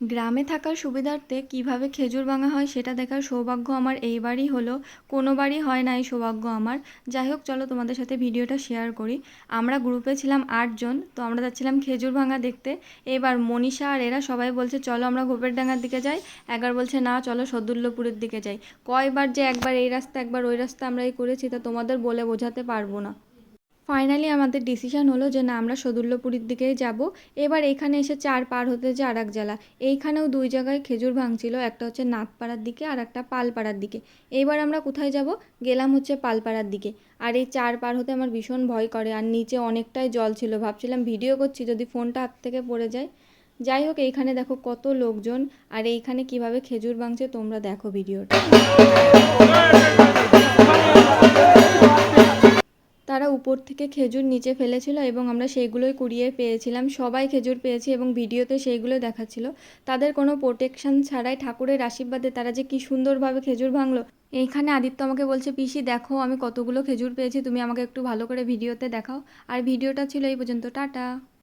গ্রামে থাকার সুবিধার্থে কিভাবে খেজুর ভাঙা হয় সেটা দেখার সৌভাগ্য আমার এইবারই হলো। কোনোবারই হয় না এই সৌভাগ্য আমার। যাই হোক, চলো তোমাদের সাথে ভিডিওটা শেয়ার করি। আমরা গ্রুপে ছিলাম 8 জন, তো আমরা যাচ্ছিলাম খেজুর ভাঙা দেখতে। এবার মনীষা আর এরা সবাই বলছে চলো আমরা গোপেরডাঙ্গার দিকে যাই, একবার বলছে না চলো সদুল্যপুরের দিকে যাই। কয়বার যে একবার এই রাস্তা একবার ওই রাস্তা আমরা এই করেছি তা তোমাদের বলে বোঝাতে পারবো না। ফাইনালি আমাদের ডিসিশন হলো যে না, আমরা সদুল্যপুরীর দিকেই যাব। এবার এখানে এসে চার পার হতে যে আর এক জেলা, এইখানেও দুই জায়গায় খেজুর ভাঙছিল, একটা হচ্ছে নাথপাড়ার দিকে আর একটা পালপাড়ার দিকে। এইবার আমরা কোথায় যাব? গেলাম হচ্ছে পালপাড়ার দিকে। আর এই চার পার হতে আমার ভীষণ ভয় করে, আর নিচে অনেকটাই জল ছিল, ভাবছিলাম ভিডিও করছি যদি ফোনটা হাত থেকে পড়ে যায়। যাই হোক, এইখানে দেখো কত লোকজন, আর এইখানে কিভাবে খেজুর ভাঙছে তোমরা দেখো ভিডিওটা। তারা উপর থেকে খেজুর নিচে ফেলেছিল এবং আমরা সেইগুলোই কুড়িয়ে পেয়েছিলাম। সবাই খেজুর পেয়েছি এবং ভিডিওতে সেইগুলো দেখাচ্ছিল। তাদের কোনো প্রোটেকশন ছাড়াই ঠাকুরের আশীর্বাদে তারা যে কী সুন্দরভাবে খেজুর ভাঙলো। এইখানে আদিত্য আমাকে বলছে, পিসি দেখো আমি কতগুলো খেজুর পেয়েছি, তুমি আমাকে একটু ভালো করে ভিডিওতে দেখাও। আর ভিডিওটা ছিল এই পর্যন্ত, টাটা।